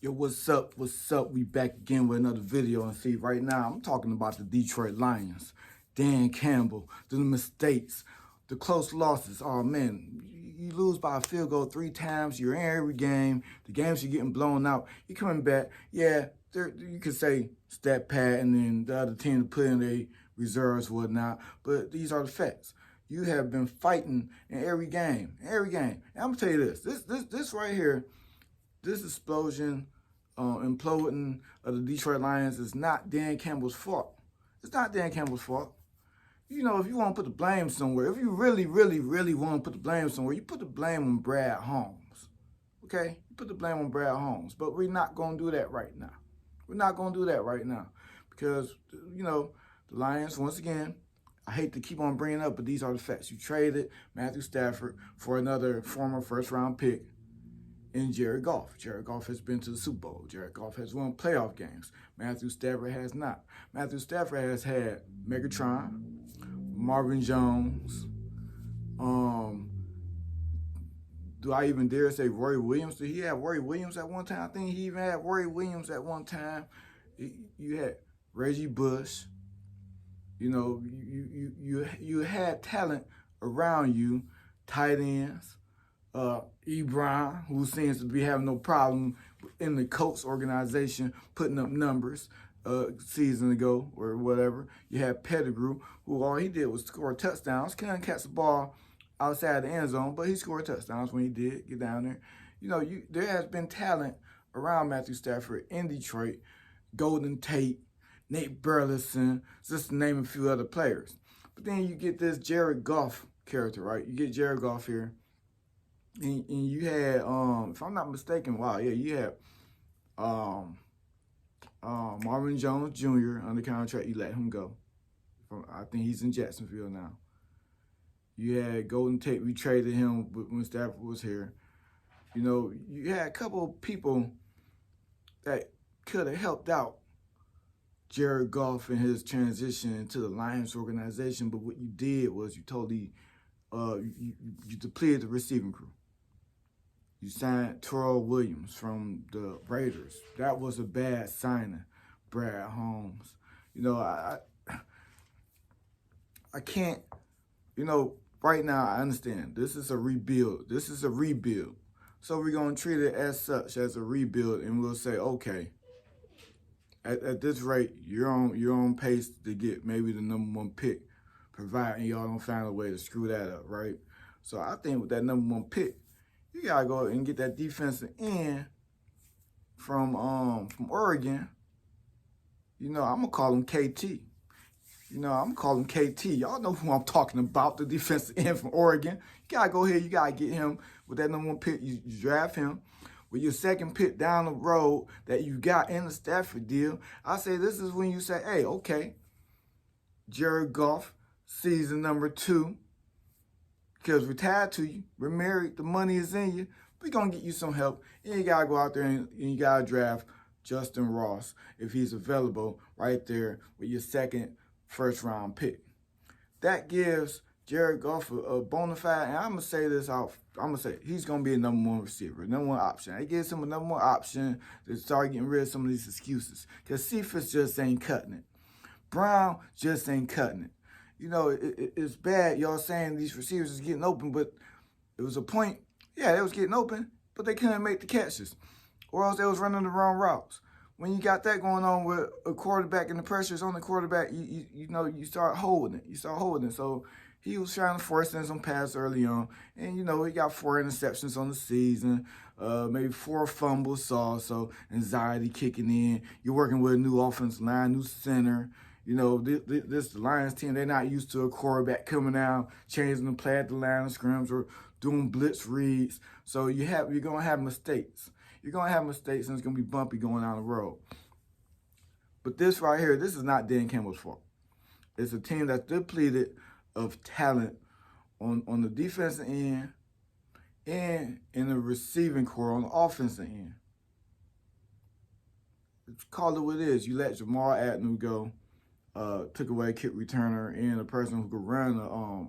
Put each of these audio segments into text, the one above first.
Yo, what's up? What's up? We back again with another video. And see, right now, I'm talking about the Detroit Lions. Dan Campbell, the mistakes, the close losses. Oh, man, you lose by a field goal 3 times. You're in every game. The games you're getting blown out. You're coming back. Yeah, you could say stat pad and then the other team to put in their reserves, whatnot. But these are the facts. You have been fighting in every game. Every game. And I'm going to tell you this. This right here, this explosion, imploding of the Detroit Lions is not Dan Campbell's fault. It's not Dan Campbell's fault. You know, if you want to put the blame somewhere, if you really want to put the blame somewhere, you put the blame on Brad Holmes. Okay? You put the blame on Brad Holmes. But we're not going to do that right now. We're not going to do that right now. Because, you know, the Lions, once again, I hate to keep on bringing up, but these are the facts. You traded Matthew Stafford for another former first-round pick in Jared Goff. Jared Goff has been to the Super Bowl. Jared Goff has won playoff games. Matthew Stafford has not. Matthew Stafford has had Megatron, Marvin Jones, do I even dare say Roy Williams? Did he have Roy Williams at one time? I think he even had Roy Williams at one time. You had Reggie Bush. You know, you had talent around you, tight ends. Ebron, who seems to be having no problem in the Colts organization putting up numbers season ago or whatever. You had Pettigrew, who all he did was score touchdowns. Couldn't catch the ball outside the end zone, but he scored touchdowns when he did get down there. You know, there has been talent around Matthew Stafford in Detroit. Golden Tate, Nate Burleson, just to name a few other players. But then you get this Jared Goff character, right? You get Jared Goff here. And you had, if I'm not mistaken, you had Marvin Jones Jr. under contract. You let him go. I think he's in Jacksonville now. You had Golden Tate. We traded him when Stafford was here. You know, you had a couple of people that could have helped out Jared Goff in his transition into the Lions organization. But what you did was you totally, you depleted the receiving crew. You signed Terrell Williams from the Raiders. That was a bad signing, Brad Holmes. You know, I can't, you know, right now I understand this is a rebuild. This is a rebuild. So we're going to treat it as such, as a rebuild, and we'll say, okay, at this rate, you're on pace to get maybe the #1 pick, providing y'all don't find a way to screw that up, right? So I think with that #1 pick, you gotta go and get that defensive end from Oregon. You know, I'm gonna call him KT. You know, I'm gonna call him KT. Y'all know who I'm talking about, the defensive end from Oregon. You gotta go ahead, you gotta get him with that #1 pick. You draft him with your second pick down the road that you got in the Stafford deal. I say this is when you say, hey, okay, Jared Goff, season #2. Because we're tied to you, we're married, the money is in you, we're going to get you some help. And you got to go out there and you got to draft Justin Ross, if he's available, right there with your second first-round pick. That gives Jared Goff a bona fide, and I'm going to say this out, I'm going to say he's going to be a #1 receiver, #1 option. It gives him a #1 option to start getting rid of some of these excuses. Because Cephas just ain't cutting it. Brown just ain't cutting it. You know, it's bad y'all saying these receivers is getting open, but it was a point, yeah, they was getting open, but they couldn't make the catches. Or else they was running the wrong routes. When you got that going on with a quarterback and the pressure's on the quarterback, you know, you start holding it. You start holding it. So he was trying to force in some passes early on. And, you know, he got 4 interceptions on the season, maybe 4 fumbles, so anxiety kicking in. You're working with a new offensive line, new center. You know, this Lions team, they're not used to a quarterback coming out, changing the play at the line of scrims or doing blitz reads. So you're going to have mistakes. You're going to have mistakes, and it's going to be bumpy going down the road. But this right here, this is not Dan Campbell's fault. It's a team that's depleted of talent on the defensive end and in the receiving core on the offensive end. Call it what it is. You let Jamal Agnew go. Took away a kick returner and a person who could run the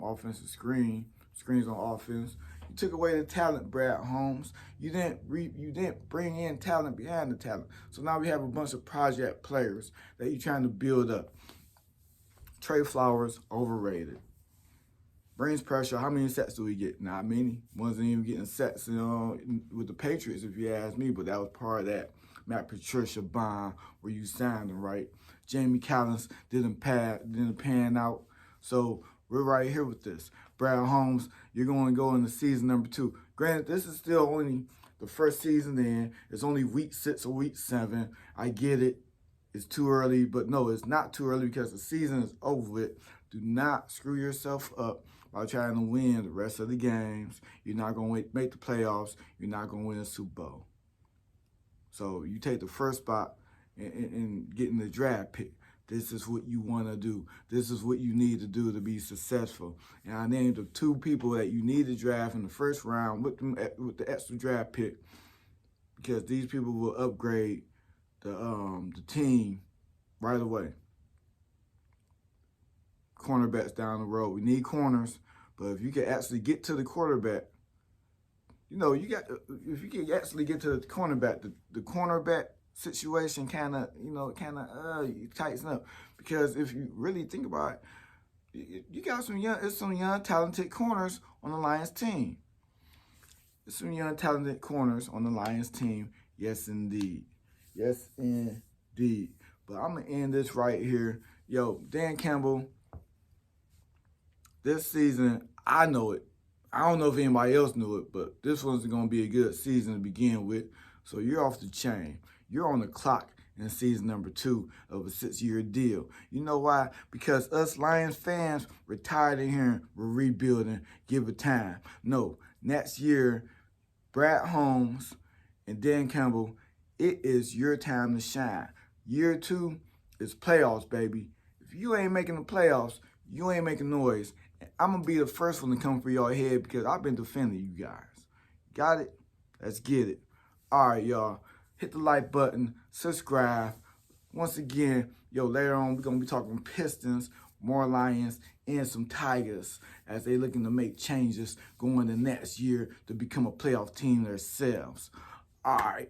offensive screens on offense. You took away the talent, Brad Holmes. You didn't bring in talent behind the talent. So now we have a bunch of project players that you're trying to build up. Trey Flowers, overrated. Brings pressure. How many sets do we get? Not many. Wasn't even getting sets, with the Patriots, if you ask me, but that was part of that Matt Patricia bond where you signed him, right? Jamie Collins didn't pan out. So we're right here with this. Brad Holmes, you're going to go into season number 2. Granted, this is still only the first season in. It's only week 6 or week 7. I get it. It's too early, but no, it's not too early because the season is over with. Do not screw yourself up by trying to win the rest of the games. You're not going to make the playoffs. You're not going to win a Super Bowl. So you take the first spot in getting the draft pick. This is what you want to do. This is what you need to do to be successful. And I named the 2 people that you need to draft in the first round with the extra draft pick, because these people will upgrade the team right away. Cornerbacks down the road. We need corners, but if you can actually get to the quarterback, if you can actually get to the cornerback, the cornerback situation kind of tightens up, because if you really think about it, you got some young talented corners on the Lions team. There's some young talented corners on the Lions team. Yes, indeed. Yes, indeed. But I'm gonna end this right here. Yo, Dan Campbell. This season, I know it. I don't know if anybody else knew it, but this one's going to be a good season to begin with. So you're off the chain. You're on the clock in season number 2 of a 6-year deal. You know why? Because us Lions fans, we're tired of hearing we're rebuilding, give it time. No, next year, Brad Holmes and Dan Campbell, it is your time to shine. Year 2 is playoffs, baby. If you ain't making the playoffs, you ain't making noise. I'm going to be the first one to come for your head, because I've been defending you guys. Got it? Let's get it. All right, y'all. Hit the like button. Subscribe. Once again, later on, we're going to be talking Pistons, more Lions, and some Tigers as they looking to make changes going the next year to become a playoff team themselves. All right.